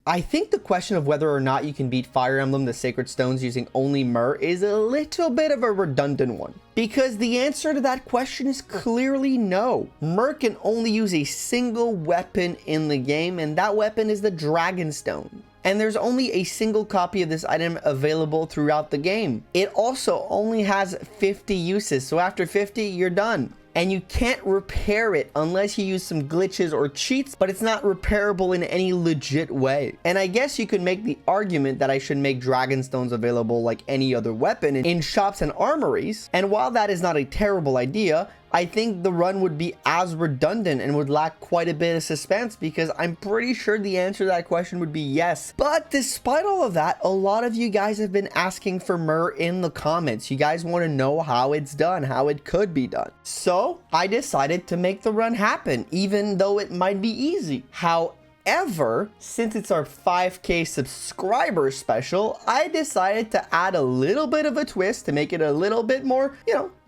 I think the question of whether or not you can beat Fire Emblem the Sacred Stones using only Myrrh is a little bit of a redundant one, because the answer to that question is clearly no. Myrrh can only use a single weapon in the game, and that weapon is the Dragonstone. And there's only a single copy of this item available throughout the game. It also only has 50 uses, so after 50, you're done. And you can't repair it unless you use some glitches or cheats, but it's not repairable in any legit way. And I guess you could make the argument that I should make Dragonstones available like any other weapon in shops and armories. And while that is not a terrible idea, I think the run would be as redundant and would lack quite a bit of suspense, because I'm pretty sure the answer to that question would be yes. But despite all of that, a lot of you guys have been asking for Myrrh in the comments. You guys want to know how it's done, how it could be done. So I decided to make the run happen, even though it might be easy. However, since it's our 5K subscriber special, I decided to add a little bit of a twist to make it a little bit more,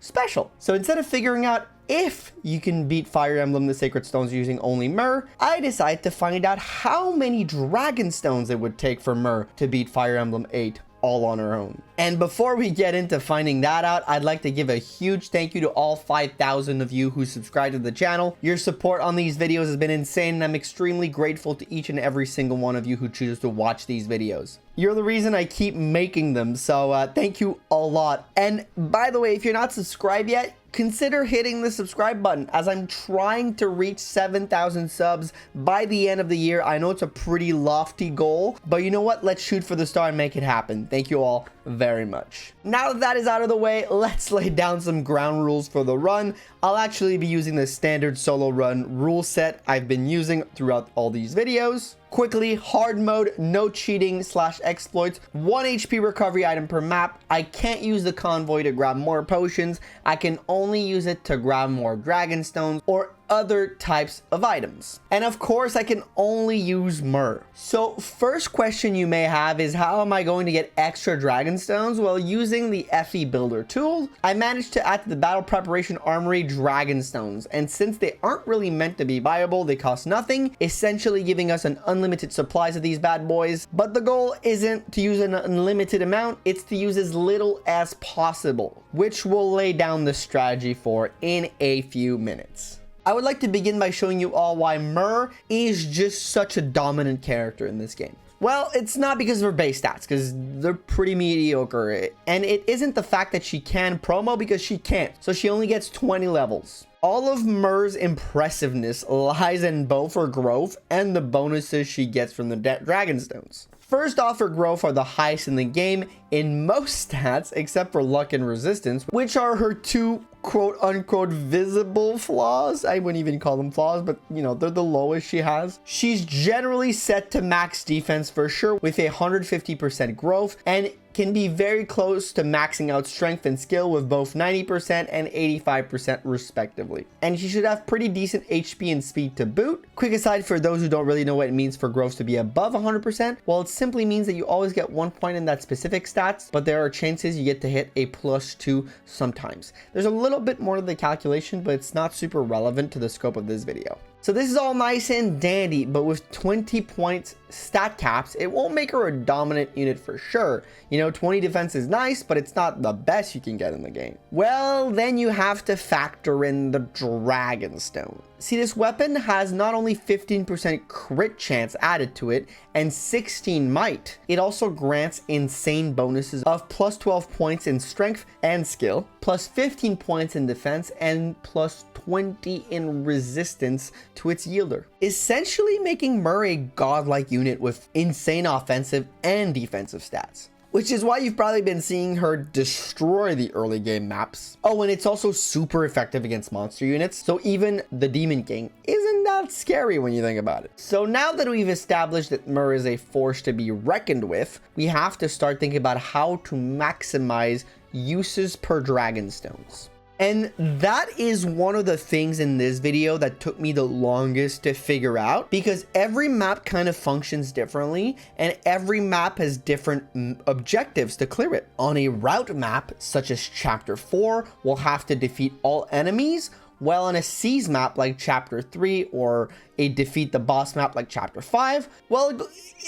special. So instead of figuring out if you can beat Fire Emblem the Sacred Stones using only Myrrh, I decided to find out how many Dragonstones it would take for Myrrh to beat Fire Emblem 8 all on her own. And before we get into finding that out, I'd like to give a huge thank you to all 5,000 of you who subscribed to the channel. Your support on these videos has been insane, and I'm extremely grateful to each and every single one of you who chooses to watch these videos. You're the reason I keep making them, so thank you a lot. And by the way, if you're not subscribed yet, consider hitting the subscribe button, as I'm trying to reach 7,000 subs by the end of the year. I know it's a pretty lofty goal, but you know what? Let's shoot for the star and make it happen. Thank you all very much. Now that that is out of the way, let's lay down some ground rules for the run. I'll actually be using the standard solo run rule set I've been using throughout all these videos. Quickly, hard mode, no cheating / exploits, 1 HP recovery item per map. I can't use the convoy to grab more potions. I can only use it to grab more Dragonstones or other types of items. And of course, I can only use Myrrh. So first question you may have is, how am I going to get extra Dragonstones? Well, using the FE builder tool, I managed to add to the battle preparation armory Dragonstones. And since they aren't really meant to be viable, they cost nothing, essentially giving us an unlimited supplies of these bad boys. But the goal isn't to use an unlimited amount, it's to use as little as possible, which we'll lay down the strategy for in a few minutes. I would like to begin by showing you all why Myrrh is just such a dominant character in this game. Well, it's not because of her base stats, because they're pretty mediocre. And it isn't the fact that she can promo, because she can't. So she only gets 20 levels. All of Myrrh's impressiveness lies in both her growth and the bonuses she gets from the Dragonstones. First off, her growth are the highest in the game in most stats, except for luck and resistance, which are her two quote-unquote visible flaws. I wouldn't even call them flaws, but they're the lowest she has. She's generally set to max defense for sure, with 150% growth, and can be very close to maxing out strength and skill with both 90% and 85% respectively. And she should have pretty decent HP and speed to boot. Quick aside for those who don't really know what it means for growth to be above 100%, well, it simply means that you always get 1 point in that specific stats, but there are chances you get to hit a +2 sometimes. There's a little bit more to the calculation, but it's not super relevant to the scope of this video. So this is all nice and dandy, but with 20 points stat caps, it won't make her a dominant unit for sure. 20 defense is nice, but it's not the best you can get in the game. Well, then you have to factor in the Dragonstone. See, this weapon has not only 15% crit chance added to it and 16 might, it also grants insane bonuses of +12 points in strength and skill, +15 points in defense, and +20 in resistance to its yielder, essentially making Myrrh a godlike unit with insane offensive and defensive stats. Which is why you've probably been seeing her destroy the early game maps. Oh, and it's also super effective against monster units, so even the Demon King isn't that scary when you think about it. So now that we've established that Myrrh is a force to be reckoned with, we have to start thinking about how to maximize uses per Dragonstones. And that is one of the things in this video that took me the longest to figure out, because every map kind of functions differently and every map has different objectives to clear it. On a route map, such as chapter 4, we'll have to defeat all enemies While on a Siege map like Chapter 3 or a defeat the boss map like Chapter 5, well,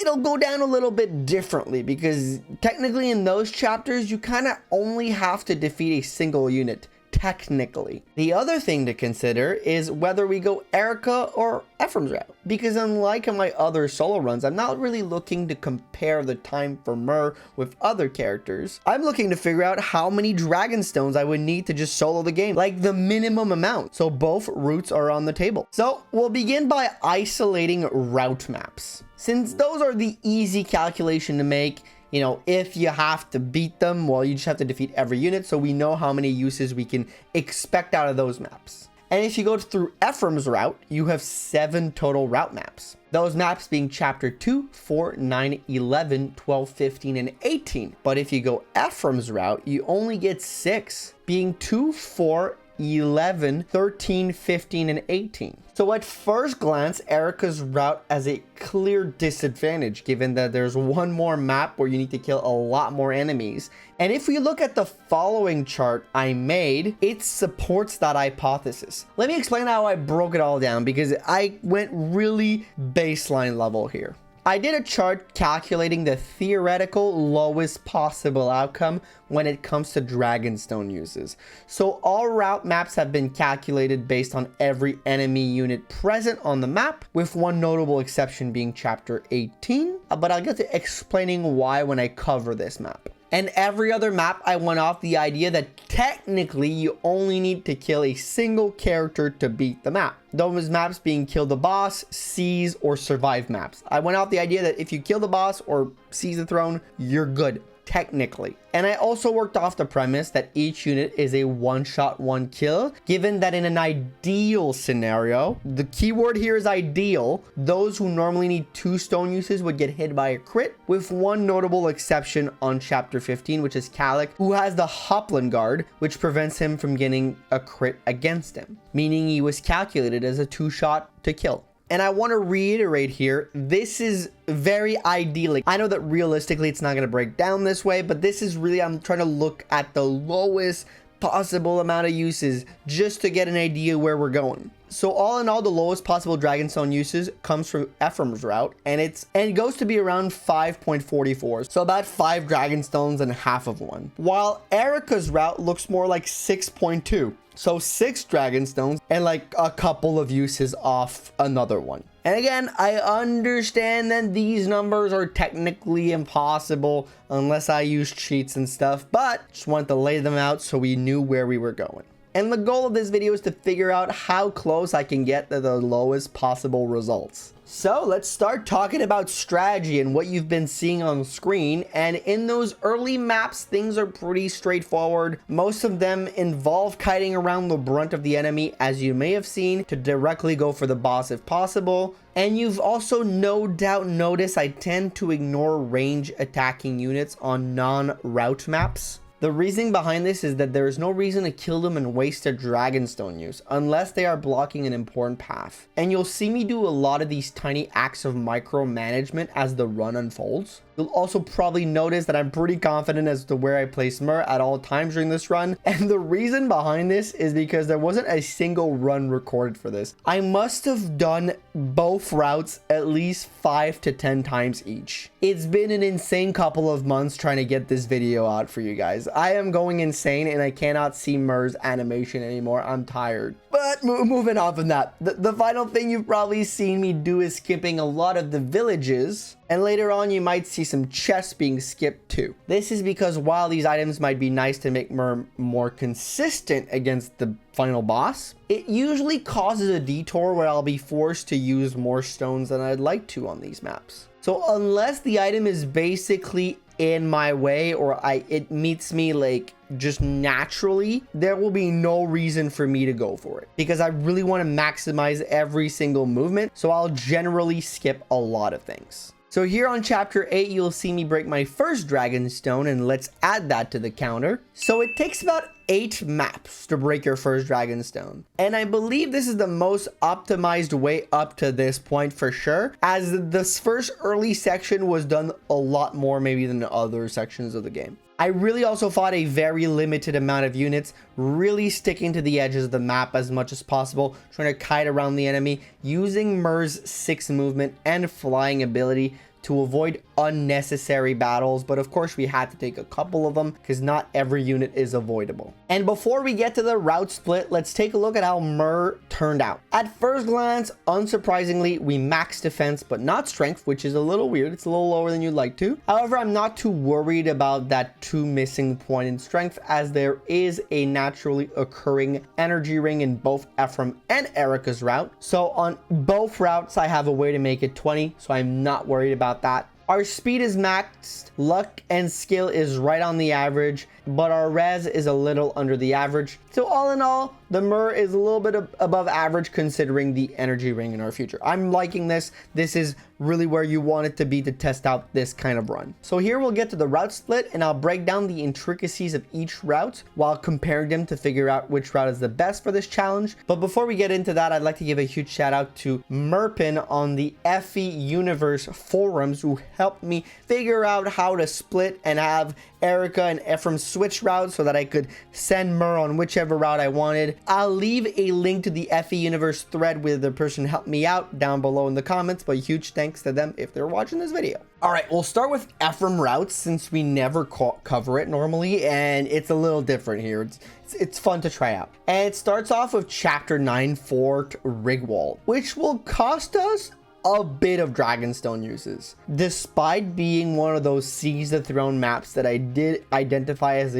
it'll go down a little bit differently because technically in those chapters, you kind of only have to defeat a single unit. Technically. The other thing to consider is whether we go Eirika or Ephraim's route, because unlike in my other solo runs, I'm not really looking to compare the time for Myrrh with other characters. I'm looking to figure out how many Dragonstones I would need to just solo the game, like the minimum amount. So both routes are on the table. So we'll begin by isolating route maps. Since those are the easy calculation to make, you know, if you have to beat them, well, you just have to defeat every unit, so we know how many uses we can expect out of those maps. And if you go through Ephraim's route, you have 7 total route maps. Those maps being Chapter 2, 4, 9, 11, 12, 15, and 18. But if you go Ephraim's route, you only get 6, being 2, 4, 11, 13, 15, and 18. So at first glance, Eirika's route has a clear disadvantage given that there's one more map where you need to kill a lot more enemies. And if we look at the following chart I made, it supports that hypothesis. Let me explain how I broke it all down because I went really baseline level here. I did a chart calculating the theoretical lowest possible outcome when it comes to Dragonstone uses. So all route maps have been calculated based on every enemy unit present on the map, with one notable exception being Chapter 18, but I'll get to explaining why when I cover this map. And every other map, I went off the idea that technically you only need to kill a single character to beat the map. Those maps being kill the boss, seize, or survive maps. I went off the idea that if you kill the boss or seize the throne, you're good. Technically. And I also worked off the premise that each unit is a one-shot, one-kill, given that in an ideal scenario, the keyword here is ideal, those who normally need 2 stone uses would get hit by a crit, with one notable exception on Chapter 15, which is Kalik, who has the Hopland Guard, which prevents him from getting a crit against him, meaning he was calculated as a 2-shot to kill. And I want to reiterate here, this is very ideal. I know that realistically it's not going to break down this way, but this is really, I'm trying to look at the lowest possible amount of uses just to get an idea where we're going. So all in all, the lowest possible Dragonstone uses comes from Ephraim's route, and it goes to be around 5.44, so about 5 Dragonstones and half of one. While Eirika's route looks more like 6.2. So 6 Dragonstones and like a couple of uses off another one. And again, I understand that these numbers are technically impossible unless I use cheats and stuff, but just wanted to lay them out so we knew where we were going. And the goal of this video is to figure out how close I can get to the lowest possible results. So let's start talking about strategy and what you've been seeing on screen. And in those early maps, things are pretty straightforward. Most of them involve kiting around the brunt of the enemy, as you may have seen, to directly go for the boss if possible. And you've also no doubt noticed I tend to ignore range attacking units on non-route maps. The reasoning behind this is that there is no reason to kill them and waste a Dragonstone use unless they are blocking an important path. And you'll see me do a lot of these tiny acts of micromanagement as the run unfolds. You'll also probably notice that I'm pretty confident as to where I place Myrrh at all times during this run. And the reason behind this is because there wasn't a single run recorded for this. I must have done both routes at least 5 to 10 times each. It's been an insane couple of months trying to get this video out for you guys. I am going insane and I cannot see Myrrh's animation anymore. I'm tired. But moving on from that, the final thing you've probably seen me do is skipping a lot of the villages. And later on, you might see some chests being skipped too. This is because while these items might be nice to make Myrrh more consistent against the final boss, it usually causes a detour where I'll be forced to use more stones than I'd like to on these maps. So unless the item is basically in my way or it meets me like just naturally, there will be no reason for me to go for it because I really want to maximize every single movement. So I'll generally skip a lot of things. So here on Chapter 8, you'll see me break my first Dragonstone, and let's add that to the counter. So it takes about 8 maps to break your first Dragonstone. And I believe this is the most optimized way up to this point for sure, as this first early section was done a lot more maybe than the other sections of the game. I really also fought a very limited amount of units, really sticking to the edges of the map as much as possible, trying to kite around the enemy, using Myrrh's 6 movement and flying ability to avoid unnecessary battles. But of course we had to take a couple of them because not every unit is avoidable. And before we get to the route split, let's take a look at how Myrrh turned out. At first glance, unsurprisingly, we maxed defense but not strength, which is a little weird. It's a little lower than you'd like to. However, I'm not too worried about that 2 missing point in strength, as there is a naturally occurring energy ring in both Ephraim and Eirika's route. So on both routes I have a way to make it 20, so I'm not worried about that. Our speed is maxed, luck and skill is right on the average, but our res is a little under the average. So all in all, the Myrrh is a little bit above average considering the energy ring in our future. I'm liking this. This is really where you want it to be to test out this kind of run. So here we'll get to the route split, and I'll break down the intricacies of each route while comparing them to figure out which route is the best for this challenge. But before we get into that, I'd like to give a huge shout out to Myrrh on the FE Universe forums, who helped me figure out how to split and have Eirika and Ephraim switch routes so that I could send Myrrh on whichever route I wanted. I'll leave a link to the FE Universe thread where the person helped me out down below in the comments, but huge thanks to them if they're watching this video. All right, we'll start with Ephraim routes since we never cover it normally, and it's a little different here. It's fun to try out. And it starts off with Chapter 9 Fort Rigwald, which will cost us a bit of Dragonstone uses. Despite being one of those Seize the Throne maps that I did identify as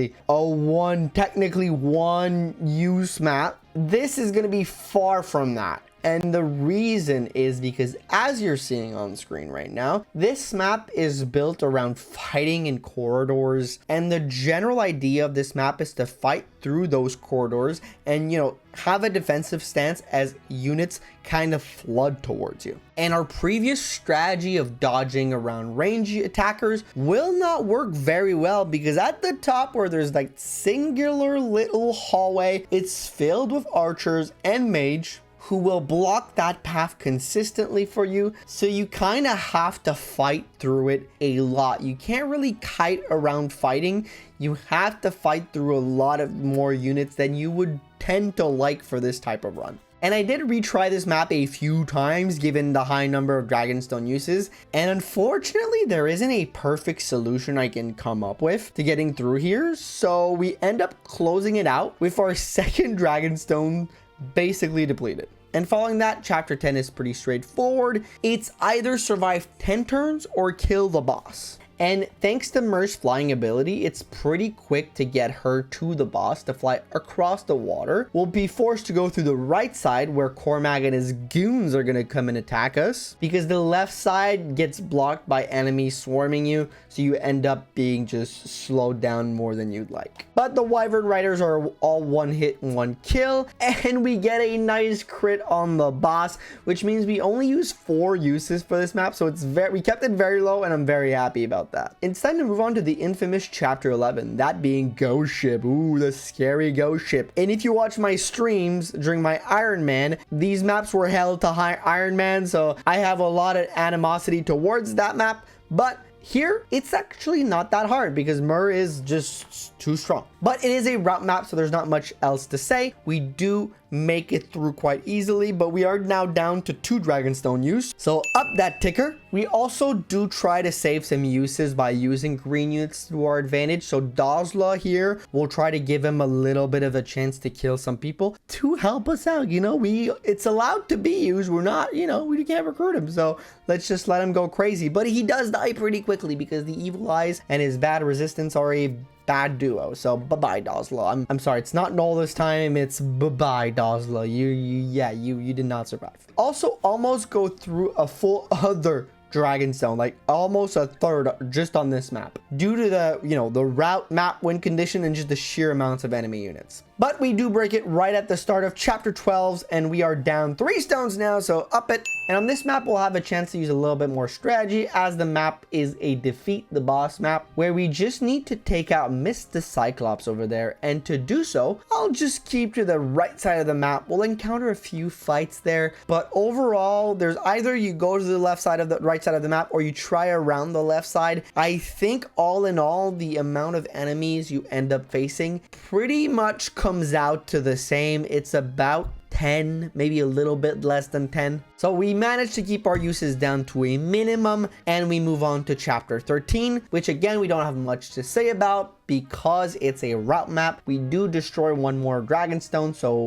technically one use map, this is going to be far from that. And the reason is because, as you're seeing on screen right now, this map is built around fighting in corridors, and the general idea of this map is to fight through those corridors and, have a defensive stance as units kind of flood towards you. And our previous strategy of dodging around range attackers will not work very well, because at the top where there's like singular little hallway, it's filled with archers and mage who will block that path consistently for you. So you kind of have to fight through it a lot. You can't really kite around fighting. You have to fight through a lot of more units than you would tend to like for this type of run. And I did retry this map a few times given the high number of Dragonstone uses, and unfortunately there isn't a perfect solution I can come up with to getting through here. So we end up closing it out with our second Dragonstone basically depleted. And following that, Chapter 10 is pretty straightforward. It's either survive 10 turns or kill the boss. And thanks to Myrrh's flying ability, it's pretty quick to get her to the boss to fly across the water. We'll be forced to go through the right side where Cormac and his goons are going to come and attack us, because the left side gets blocked by enemies swarming you, so you end up being just slowed down more than you'd like. But the Wyvern Riders are all one hit and one kill, and we get a nice crit on the boss, which means we only use 4 uses for this map, so we kept it very low, and I'm very happy about that. It's time to move on to the infamous Chapter 11, that being Ghost Ship. Ooh, the scary Ghost Ship. And if you watch my streams during my Iron Man, these maps were held to high Iron Man, so I have a lot of animosity towards that map. But here, it's actually not that hard because Myrrh is just too strong. But it is a route map, so there's not much else to say. We do make it through quite easily, but we are now down to 2 Dragonstone use, so up that ticker. We also do try to save some uses by using green units to our advantage, so Dazla here will try to give him a little bit of a chance to kill some people to help us out. It's allowed to be used. We're not, we can't recruit him, so let's just let him go crazy. But he does die pretty quickly because the Evil Eyes and his bad resistance are a bad duo. So bye-bye, Dazla. I'm sorry, it's not null this time, it's bye-bye, Dazla. You did not survive. Also, almost go through a full other Dragonstone, like almost a third just on this map, due to the route map win condition and just the sheer amounts of enemy units. But we do break it right at the start of Chapter 12, and we are down 3 stones now, so up it. And on this map, we'll have a chance to use a little bit more strategy, as the map is a defeat the boss map, where we just need to take out Mist the Cyclops over there. And to do so, I'll just keep to the right side of the map. We'll encounter a few fights there, but overall, there's either you go to the right side of side of the map or you try around the left side, I think all in all, the amount of enemies you end up facing pretty much comes out to the same. It's about 10, maybe a little bit less than 10. So we managed to keep our uses down to a minimum, and we move on to chapter 13, which again, we don't have much to say about because it's a route map. We do destroy one more Dragonstone, so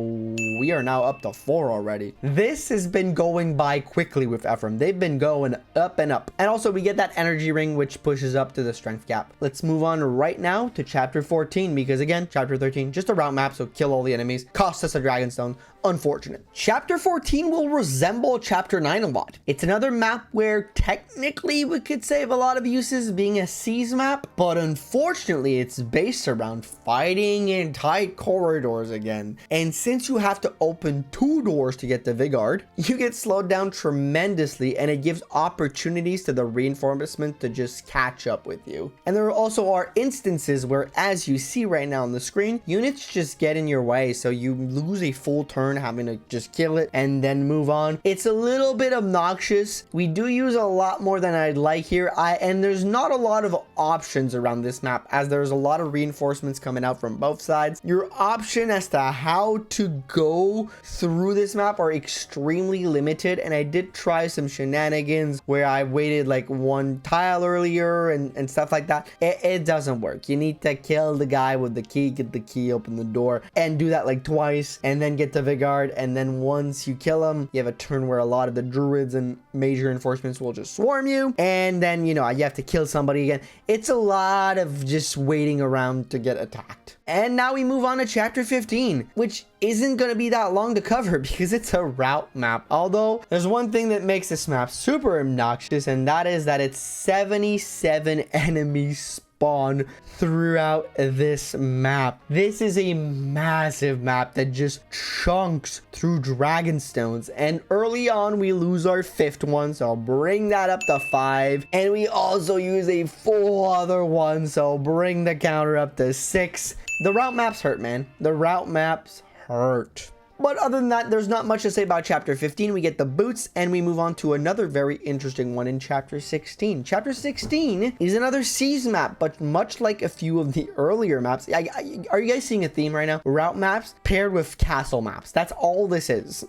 we are now up to 4 already. This has been going by quickly with Ephraim. They've been going up and up. And also we get that energy ring, which pushes up to the strength gap. Let's move on right now to chapter 14, because again, chapter 13, just a route map, so kill all the enemies, cost us a Dragonstone. Unfortunate. Chapter 14 will resemble chapter 9 a lot. It's another map where technically we could save a lot of uses being a siege map, but unfortunately it's based around fighting in tight corridors again. And since you have to open 2 doors to get the Vigard, you get slowed down tremendously, and it gives opportunities to the reinforcement to just catch up with you. And there also are instances where, as you see right now on the screen, units just get in your way, so you lose a full turn having to just kill it and then move on. It's a little bit obnoxious. We do use a lot more than I'd like here, and there's not a lot of options around this map, as there's a lot of reinforcements coming out from both sides. Your option as to how to go through this map are extremely limited, and I did try some shenanigans where I waited like 1 tile earlier and stuff like that. It doesn't work. You need to kill the guy with the key, get the key, open the door, and do that like twice, and then get the Vigard. And then once you kill him, you have a turn where a lot of the druids and major reinforcements will just swarm you, and then you have to kill somebody again. It's a lot of just waiting around to get attacked. And now we move on to chapter 15, which isn't going to be that long to cover because it's a route map. Although there's one thing that makes this map super obnoxious, and that is that it's 77 enemies spawn throughout this map. This is a massive map that just chunks through Dragonstones, and early on we lose our 5th one, so I'll bring that up to 5, and we also use a full other one, so bring the counter up to 6. The route maps hurt, man. The route maps hurt. But other than that, there's not much to say about chapter 15. We get the boots, and we move on to another very interesting one in chapter 16. Chapter 16 is another siege map, but much like a few of the earlier maps. Are you guys seeing a theme right now? Route maps paired with castle maps. That's all this is.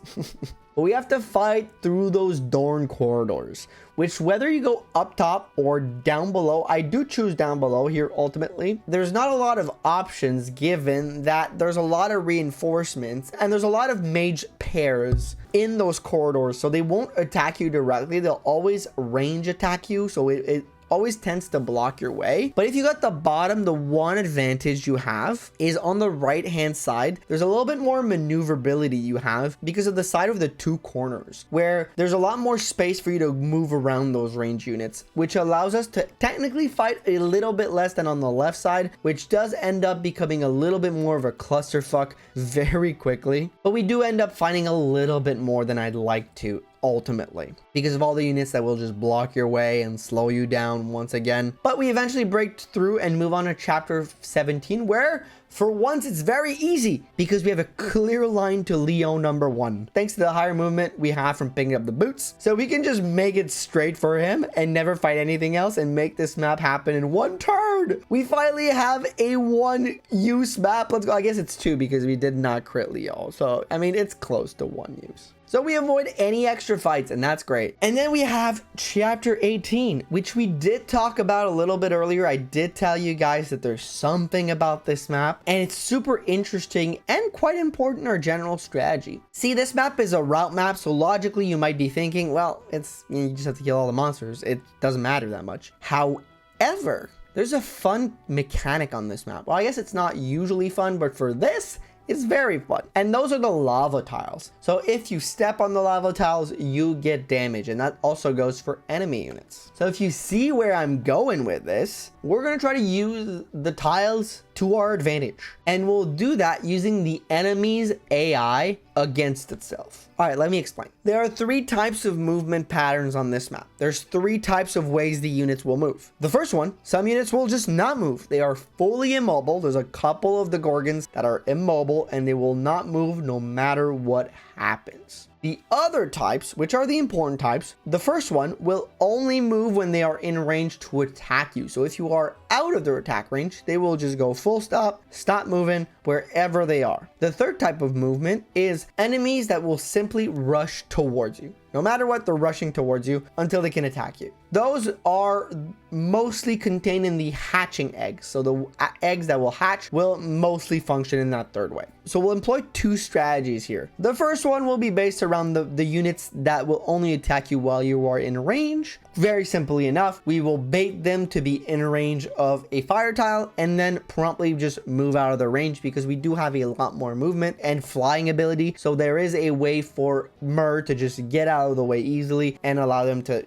But we have to fight through those Dorn corridors, which whether you go up top or down below, I do choose down below here ultimately. There's not a lot of options given that there's a lot of reinforcements and there's a lot of mage pairs in those corridors, so they won't attack you directly. They'll always range attack you, so it always tends to block your way. But if you got the bottom, the one advantage you have is on the right hand side. There's a little bit more maneuverability you have because of the side of the 2 corners, where there's a lot more space for you to move around those range units, which allows us to technically fight a little bit less than on the left side, which does end up becoming a little bit more of a clusterfuck very quickly. But we do end up fighting a little bit more than I'd like to ultimately, because of all the units that will just block your way and slow you down once again. But we eventually break through and move on to chapter 17, where for once it's very easy because we have a clear line to Leo number 1, thanks to the higher movement we have from picking up the boots. So we can just make it straight for him and never fight anything else and make this map happen in 1 turn. We finally have a 1 use map. Let's go. I guess it's 2 because we did not crit Leo, so I mean it's close to 1 use. So we avoid any extra fights, and that's great. And then we have chapter 18, which we did talk about a little bit earlier. I did tell you guys that there's something about this map, and it's super interesting and quite important in our general strategy. See, this map is a route map, so logically you might be thinking, well, you just have to kill all the monsters. It doesn't matter that much. However, there's a fun mechanic on this map. Well, I guess it's not usually fun, but for this, it's very fun. And those are the lava tiles. So if you step on the lava tiles, you get damage. And that also goes for enemy units. So if you see where I'm going with this, we're going to try to use the tiles to our advantage. And we'll do that using the enemy's AI against itself. All right, let me explain. There are 3 types of movement patterns on this map. There's 3 types of ways the units will move. The first one, some units will just not move. They are fully immobile. There's a couple of the Gorgons that are immobile and they will not move no matter what happens. The other types, which are the important types, the first one will only move when they are in range to attack you. So if you are out of their attack range, they will just go full stop moving wherever they are. The third type of movement is enemies that will simply rush towards you. No matter what, they're rushing towards you until they can attack you. Those are mostly contained in the hatching eggs. So the eggs that will hatch will mostly function in that third way. So we'll employ two strategies here. The first one will be based around the units that will only attack you while you are in range. Very simply enough, we will bait them to be in range of a fire tile and then promptly just move out of their range, because we do have a lot more movement and flying ability. So there is a way for Myrrh to just get out of the way easily and allow them to,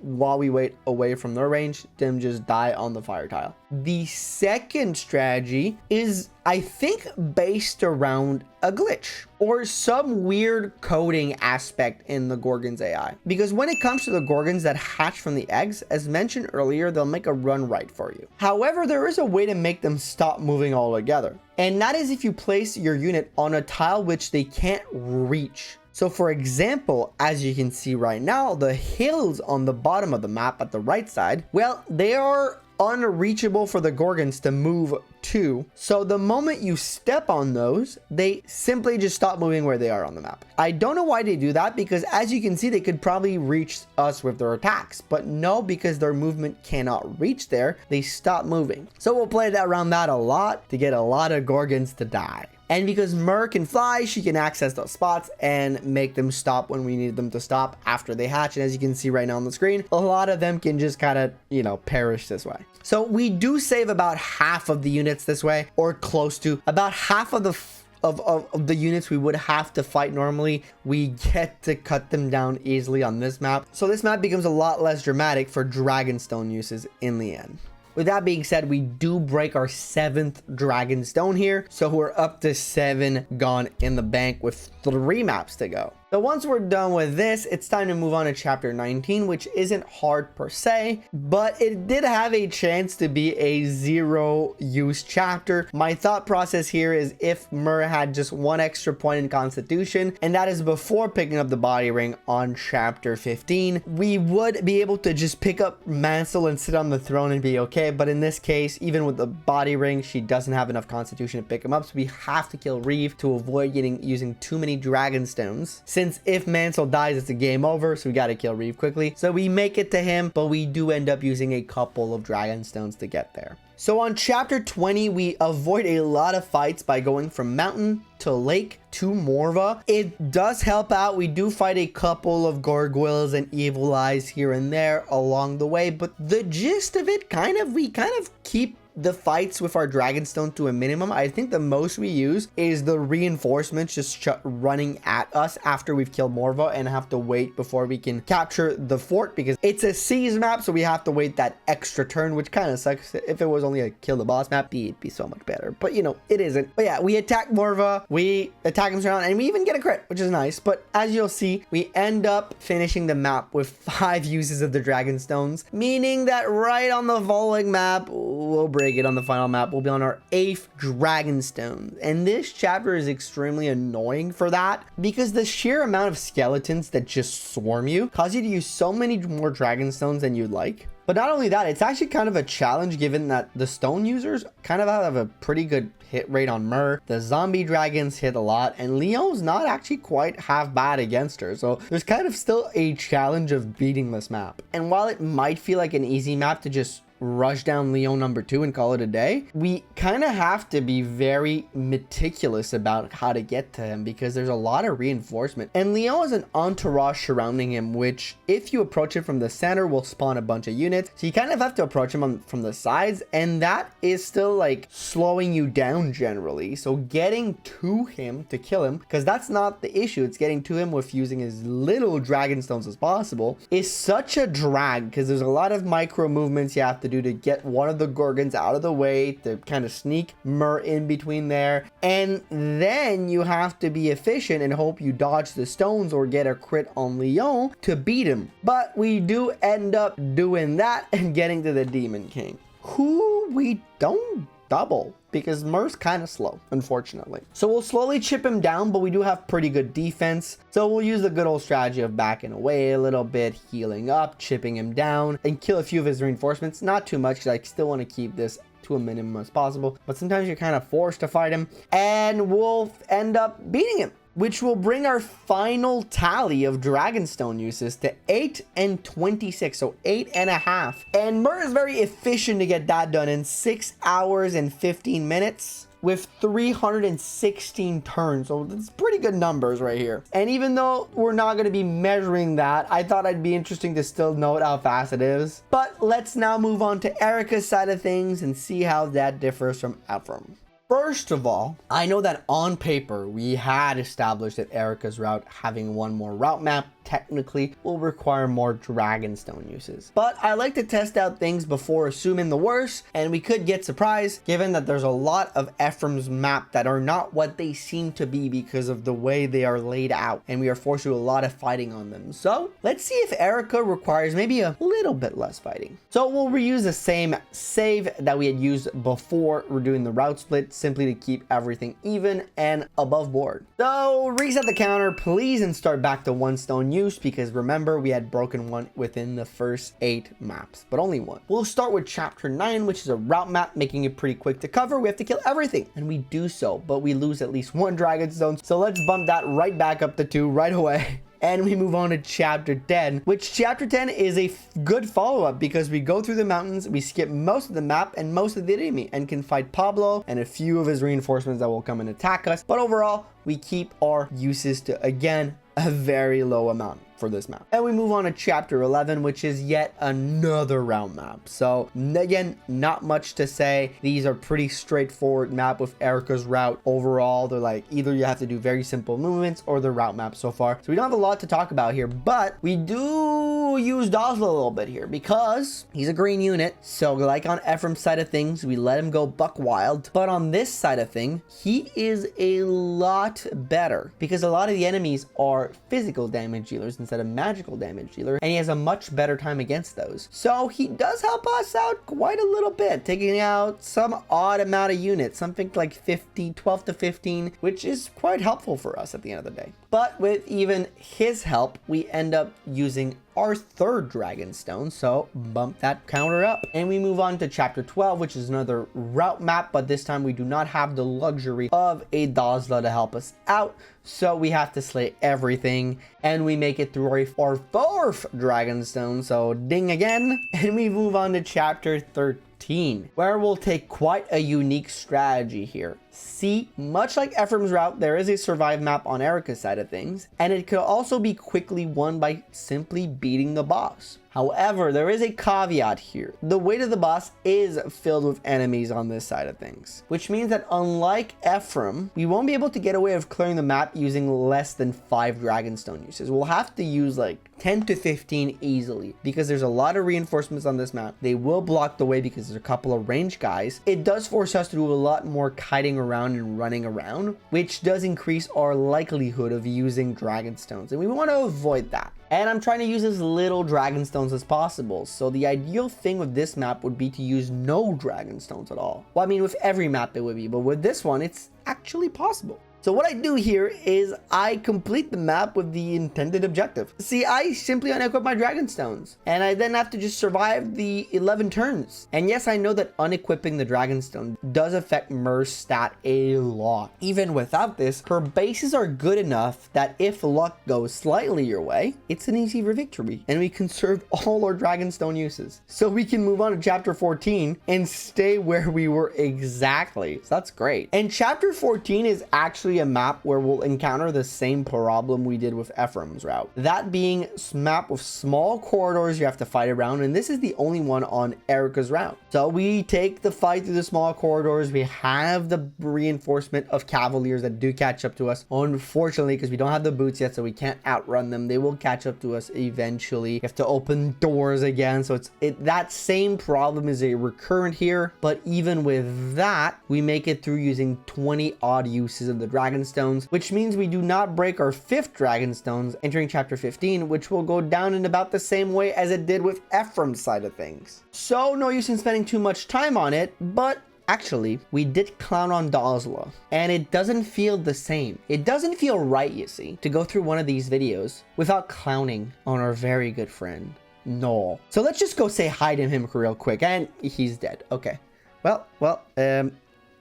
while we wait away from their range, them just die on the fire tile. The second strategy is, I think, based around a glitch or some weird coding aspect in the Gorgon's AI. Because when it comes to the Gorgons that hatch from the eggs, as mentioned earlier, they'll make a run right for you. However, there is a way to make them stop moving altogether. And that is if you place your unit on a tile which they can't reach. So for example, as you can see right now, the hills on the bottom of the map at the right side, well, they are unreachable for the Gorgons to move to. So the moment you step on those, they simply just stop moving where they are on the map. I don't know why they do that, because as you can see, they could probably reach us with their attacks, but no, because their movement cannot reach there, they stop moving. So we'll play that around that a lot to get a lot of Gorgons to die. And because Myrrh can fly, she can access those spots and make them stop when we need them to stop after they hatch. And as you can see right now on the screen, a lot of them can just kind of, perish this way. So we do save about half of the units this way, or close to about half of the units we would have to fight normally. We get to cut them down easily on this map. So this map becomes a lot less dramatic for Dragonstone uses in the end. With that being said, we do break our 7th Dragonstone here. So we're up to 7 gone in the bank with 3 maps to go. So once we're done with this, it's time to move on to chapter 19, which isn't hard per se, but it did have a chance to be a 0 use chapter. My thought process here is if Myrrh had just 1 extra point in Constitution, and that is before picking up the body ring on chapter 15, we would be able to just pick up Mansell and sit on the throne and be okay. But in this case, even with the body ring, she doesn't have enough Constitution to pick him up, so we have to kill Reeve to avoid using too many Dragonstones. Since if Mansell dies, it's a game over, so we got to kill Reeve quickly. So we make it to him, but we do end up using a couple of Dragonstones to get there. So on chapter 20, we avoid a lot of fights by going from mountain to lake to Morva. It does help out. We do fight a couple of gargoyles and evil eyes here and there along the way, but the gist of it, we kind of keep the fights with our Dragonstone to a minimum. I think the most we use is the reinforcements just running at us after we've killed Morva and have to wait before we can capture the fort, because it's a siege map, so we have to wait that extra turn, which kind of sucks. If it was only a kill the boss map, it'd be so much better, but it isn't. But yeah, we attack Morva, we attack him around, and we even get a crit, which is nice. But as you'll see, we end up finishing the map with 5 uses of the Dragonstones, meaning that right on the following map, we'll break it on the final map. We'll be on our 8th Dragonstone, and this chapter is extremely annoying for that, because the sheer amount of skeletons that just swarm you cause you to use so many more Dragonstones than you'd like. But not only that, it's actually kind of a challenge given that the stone users kind of have a pretty good hit rate on Myrrh. The zombie dragons hit a lot, and Leon's not actually quite half bad against her. So there's kind of still a challenge of beating this map. And while it might feel like an easy map to just rush down Leon number 2 and call it a day, we kind of have to be very meticulous about how to get to him, because there's a lot of reinforcement, and Leon has an entourage surrounding him, which if you approach it from the center will spawn a bunch of units. So you kind of have to approach him from the sides, and that is still slowing you down generally. So getting to him to kill him, because that's not the issue, it's getting to him with using as little Dragonstones as possible, is such a drag, because there's a lot of micro movements you have to do to get one of the Gorgons out of the way to kind of sneak Myrrh in between there, and then you have to be efficient and hope you dodge the stones or get a crit on Leon to beat him. But we do end up doing that and getting to the Demon King, who we don't double. because Myrrh's kind of slow, unfortunately. So we'll slowly chip him down, but we do have pretty good defense. So we'll use the good old strategy of backing away a little bit, healing up, chipping him down, and kill a few of his reinforcements. Not too much, because I still want to keep this to a minimum as possible, but sometimes you're kind of forced to fight him, and we'll end up beating him, which will bring our final tally of Dragonstone uses to 8 and 26, so 8.5. And Myrrh is very efficient to get that done in 6 hours and 15 minutes with 316 turns. So that's pretty good numbers right here. And even though we're not going to be measuring that, I thought it'd be interesting to still note how fast it is. But let's now move on to Eirika's side of things and see how that differs from Ephraim. First of all, I know that on paper, we had established that Eirika's route having one more route map technically will require more Dragonstone uses. But I like to test out things before assuming the worst, and we could get surprised given that there's a lot of Ephraim's map that are not what they seem to be because of the way they are laid out, and we are forced to do a lot of fighting on them. So let's see if Eirika requires maybe a little bit less fighting. So we'll reuse the same save that we had used before we're doing the route split, simply to keep everything even and above board. So reset the counter, please, and start back to 1 stone use, because remember, we had broken one within the first 8 maps, but only one. We'll start with chapter 9, which is a route map, making it pretty quick to cover. We have to kill everything, and we do so, but we lose at least 1 Dragonstone. So let's bump that right back up to 2 right away. And we move on to chapter 10, which chapter 10 is a good follow-up because we go through the mountains, we skip most of the map and most of the enemy, and can fight Pablo and a few of his reinforcements that will come and attack us. But overall, we keep our uses to, again, a very low amount for this map. And we move on to chapter 11, which is yet another route map. So again, not much to say. These are pretty straightforward map with Eirika's route. Overall, they're like either you have to do very simple movements or the route map so far. So we don't have a lot to talk about here, but we do use Dazla a little bit here because he's a green unit. So like on Ephraim's side of things, we let him go buck wild. But on this side of thing, he is a lot better because a lot of the enemies are physical damage dealers instead of magical damage dealer, and he has a much better time against those. So he does help us out quite a little bit, taking out some odd amount of units, something like 12 to 15, which is quite helpful for us at the end of the day. But with even his help, we end up using our 3rd Dragonstone, so bump that counter up. And we move on to chapter 12, which is another route map, but this time we do not have the luxury of a Dazla to help us out, so we have to slay everything, and we make it through our 4th Dragonstone, so ding again. And we move on to chapter 13, where we'll take quite a unique strategy here. See, much like Ephraim's route, there is a survive map on Eirika's side of things, and it could also be quickly won by simply beating the boss. However, there is a caveat here. The way to the boss is filled with enemies on this side of things, which means that unlike Ephraim, we won't be able to get away with clearing the map using less than 5 Dragonstone uses. We'll have to use like 10 to 15 easily because there's a lot of reinforcements on this map. They will block the way because there's a couple of range guys. It does force us to do a lot more kiting around and running around, which does increase our likelihood of using Dragonstones, and we want to avoid that. And I'm trying to use as little Dragonstones as possible. So the ideal thing with this map would be to use no Dragonstones at all. Well, I mean, with every map it would be, but with this one, it's actually possible. So what I do here is I complete the map with the intended objective. See, I simply unequip my Dragonstones, and I then have to just survive the 11 turns. And yes, I know that unequipping the Dragonstone does affect Myrrh's stat a lot. Even without this, her bases are good enough that if luck goes slightly your way, it's an easy victory, and we conserve all our Dragonstone uses. So we can move on to chapter 14 and stay where we were exactly. So that's great. And chapter 14 is actually a map where we'll encounter the same problem we did with Ephraim's route. That being a map with small corridors you have to fight around, and this is the only one on Eirika's route. So we take the fight through the small corridors. We have the reinforcement of cavaliers that do catch up to us. Unfortunately, because we don't have the boots yet, so we can't outrun them. They will catch up to us eventually. You have to open doors again. So that same problem is a recurrent here, but even with that, we make it through using 20 odd uses of the Dragonstones, which means we do not break our 5th Dragonstones entering chapter 15, which will go down in about the same way as it did with Ephraim's side of things. So no use in spending too much time on it, but Actually, we did clown on Dosla, and it doesn't feel the same. It doesn't feel right, you see, to go through one of these videos without clowning on our very good friend, Noel. So let's just go say hi to him real quick, and he's dead. Okay. Well,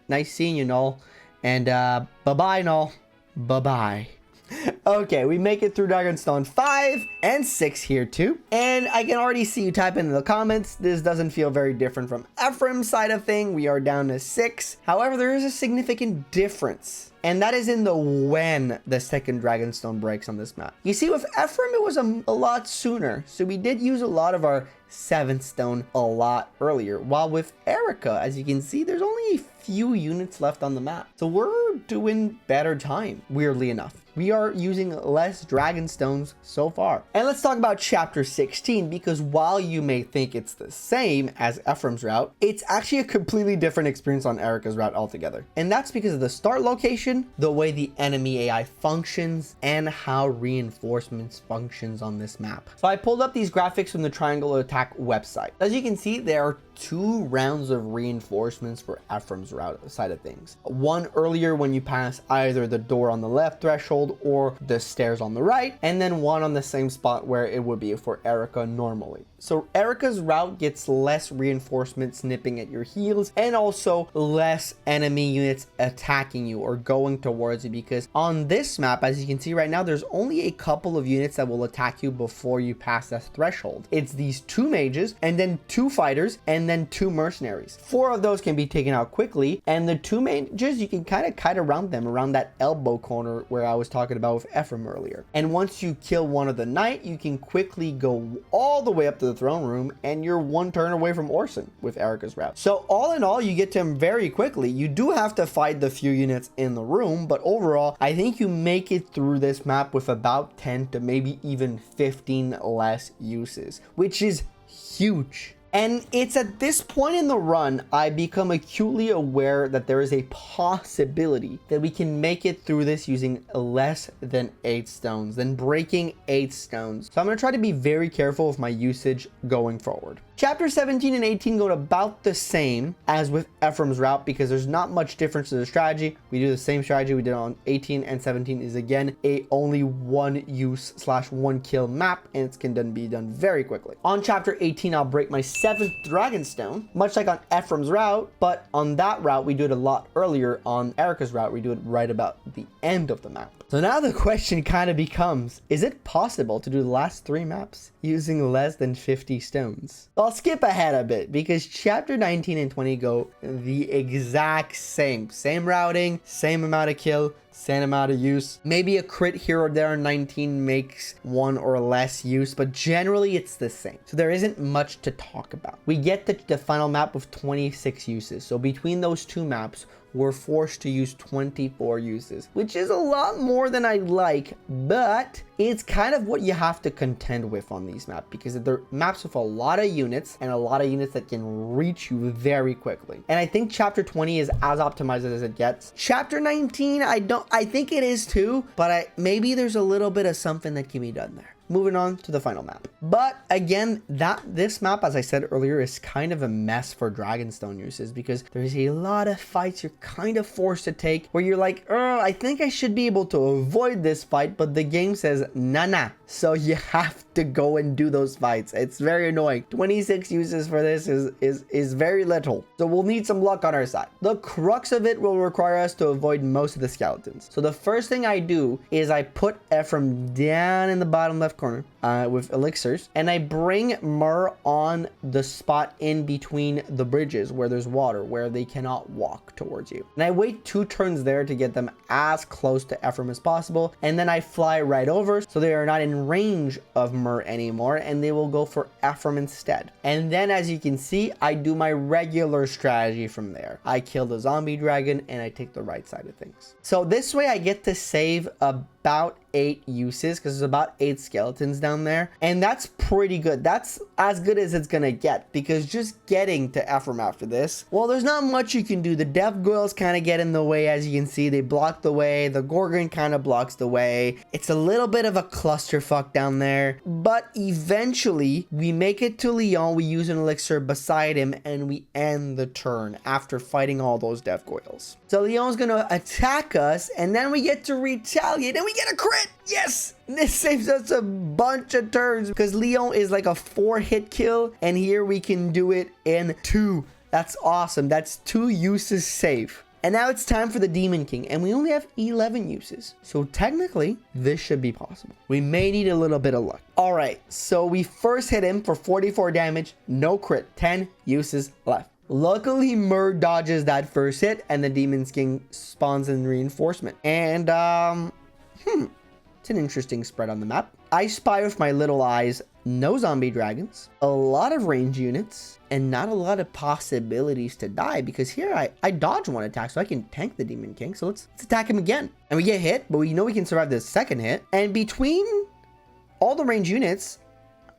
nice seeing you, Noel. And bye-bye, Noel. Bye-bye. Okay, we make it through Dragonstone 5 and 6 here too. And I can already see you type in the comments. This doesn't feel very different from Ephraim's side of thing. We are down to 6. However, there is a significant difference. And that is in the when the second Dragonstone breaks on this map. You see, with Ephraim, it was a lot sooner. So we did use a lot of our 7th stone a lot earlier. While with Eirika, as you can see, there's only a few units left on the map. So we're doing better time, weirdly enough. We are using less Dragonstones so far. And let's talk about chapter 16, because while you may think it's the same as Ephraim's route, it's actually a completely different experience on Eirika's route altogether. And that's because of the start location, the way the enemy AI functions, and how reinforcements functions on this map. So I pulled up these graphics from the Triangle Attack website. As you can see, there are 2 rounds of reinforcements for Ephraim's route side of things. One earlier when you pass either the door on the left threshold or the stairs on the right, and then one on the same spot where it would be for Eirika normally. So Eirika's route gets less reinforcements nipping at your heels, and also less enemy units attacking you or going towards you, because on this map, as you can see right now, there's only a couple of units that will attack you before you pass that threshold. It's these 2 mages, and then 2 fighters, and then 2 mercenaries. 4 of those can be taken out quickly, and the 2 mages, you can kind of kite around them, around that elbow corner where I was talking about with Ephraim earlier. And once you kill one of the knight, you can quickly go all the way up to the throne room, and you're 1 turn away from Orson with Eirika's route. So all in all, you get to him very quickly. You do have to fight the few units in the room, but overall, I think you make it through this map with about 10 to maybe even 15 less uses, which is huge. And it's at this point in the run, I become acutely aware that there is a possibility that we can make it through this using less than 8 stones, than breaking 8 stones. So I'm going to try to be very careful with my usage going forward. Chapter 17 and 18 go about the same as with Ephraim's route, because there's not much difference in the strategy. We do the same strategy we did on 18, and 17 is again a only 1 use / 1 kill map, and it can then be done very quickly. On chapter 18, I'll break my 7th Dragonstone, much like on Ephraim's route, but on that route we do it a lot earlier. On Eirika's route, we do it right about the end of the map. So now the question kind of becomes, is it possible to do the last 3 maps using less than 50 stones? I'll skip ahead a bit, because chapter 19 and 20 go the exact same routing, same amount of kill, same amount of use. Maybe a crit here or there on 19 makes 1 or less use, but generally it's the same. So there isn't much to talk about. We get the final map with 26 uses. So between those 2 maps, we're forced to use 24 uses, which is a lot more than I like, but it's kind of what you have to contend with on these maps, because they're maps with a lot of units and a lot of units that can reach you very quickly. And I think chapter 20 is as optimized as it gets. Chapter 19, I think it is too, but maybe there's a little bit of something that can be done there. Moving on to the final map. But again, this map, as I said earlier, is kind of a mess for Dragonstone uses, because there's a lot of fights you're kind of forced to take where you're like, I think I should be able to avoid this fight, but the game says, nah. So you have to go and do those fights. It's very annoying. 26 uses for this is very little. So we'll need some luck on our side. The crux of it will require us to avoid most of the skeletons. So the first thing I do is I put Ephraim down in the bottom left corner with elixirs, and I bring Myrrh on the spot in between the bridges where there's water, where they cannot walk towards you. And I wait 2 turns there to get them as close to Ephraim as possible, and then I fly right over so they are not in range of Myrrh anymore, and they will go for Ephraim instead. And then, as you can see, I do my regular strategy from there. I kill the zombie dragon and I take the right side of things. So this way I get to save about 8 uses because there's about 8 skeletons down there. And that's pretty good. That's as good as it's gonna get, because just getting to Ephraim after this, well, there's not much you can do. The death goyles kind of get in the way. As you can see, they block the way. The Gorgon kind of blocks the way. It's a little bit of a clusterfuck down there, but eventually we make it to Leon. We use an elixir beside him and we end the turn after fighting all those death goyles. So Leon's gonna attack us and then we get to retaliate and we get a crit. Yes, this saves us a bunch of turns because Leon is like a 4-hit kill, and here we can do it in 2. That's awesome. That's 2 uses safe. And now it's time for the Demon King, and we only have 11 uses. So technically, this should be possible. We may need a little bit of luck. All right, so we first hit him for 44 damage, no crit, 10 uses left. Luckily, Myrrh dodges that first hit, and the Demon King spawns in reinforcement. And, it's an interesting spread on the map. I spy with my little eyes no zombie dragons, a lot of range units, and not a lot of possibilities to die, because here I dodge one attack so I can tank the Demon King. So let's attack him again. And we get hit, but we know we can survive the second hit. And between all the range units,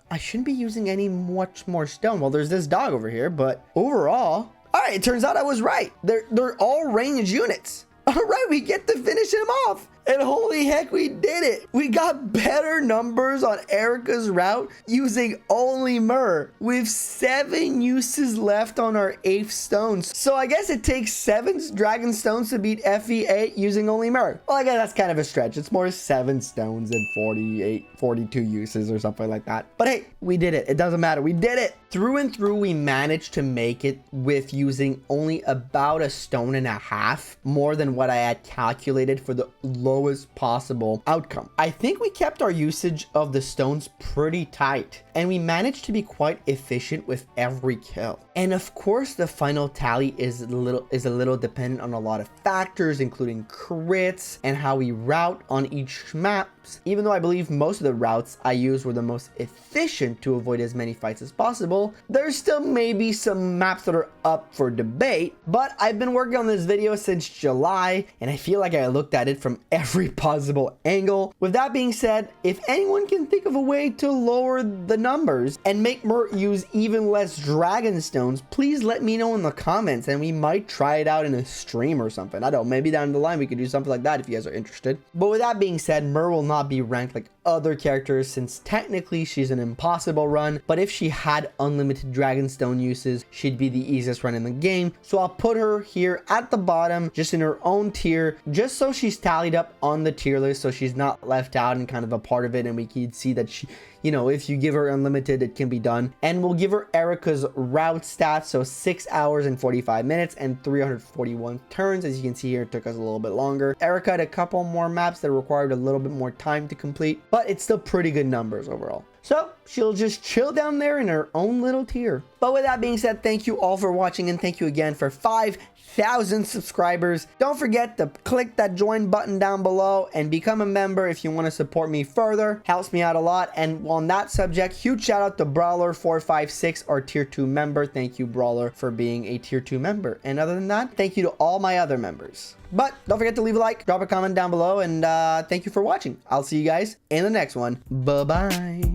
I shouldn't be using any much more stone. Well, there's this dog over here, but overall, all right, it turns out I was right. They're all range units. All right, we get to finish him off. And holy heck, we did it. We got better numbers on Eirika's route using only Myrrh, with 7 uses left on our 8th stones. So I guess it takes 7 Dragonstones to beat FE8 using only Myrrh. Well, I guess that's kind of a stretch. It's more 7 stones and 42 uses or something like that. But hey, we did it. It doesn't matter. We did it. Through and through, we managed to make it with using only about 1.5 stones more than what I had calculated for the lowest possible outcome. I think we kept our usage of the stones pretty tight, and we managed to be quite efficient with every kill. And of course, the final tally is a little dependent on a lot of factors, including crits and how we route on each map. Even though I believe most of the routes I used were the most efficient to avoid as many fights as possible, there's still maybe some maps that are up for debate. But I've been working on this video since July, and I feel like I looked at it from every possible angle. With that being said, if anyone can think of a way to lower the numbers and make Myrrh use even less Dragonstones, please let me know in the comments, and we might try it out in a stream or something. I don't know, maybe down the line we could do something like that if you guys are interested. But with that being said, Myrrh will not be ranked like other characters, since technically she's an impossible run, but if she had unlimited Dragonstone uses, she'd be the easiest run in the game. So I'll put her here at the bottom, just in her own tier, just so she's tallied up on the tier list, so she's not left out and kind of a part of it, and we can see that she, you know, if you give her unlimited, it can be done. And we'll give her Eirika's route stats, so 6 hours and 45 minutes and 341 turns. As you can see here, it took us a little bit longer. Eirika had a couple more maps that required a little bit more time to complete, but it's still pretty good numbers overall. So she'll just chill down there in her own little tier. But with that being said, thank you all for watching, and thank you again for 5,000 subscribers. Don't forget to click that join button down below and become a member if you want to support me further. Helps me out a lot. And on that subject, huge shout out to Brawler456, our tier 2 member. Thank you, Brawler, for being a tier 2 member. And other than that, thank you to all my other members. But don't forget to leave a like, drop a comment down below, and thank you for watching. I'll see you guys in the next one. Bye-bye.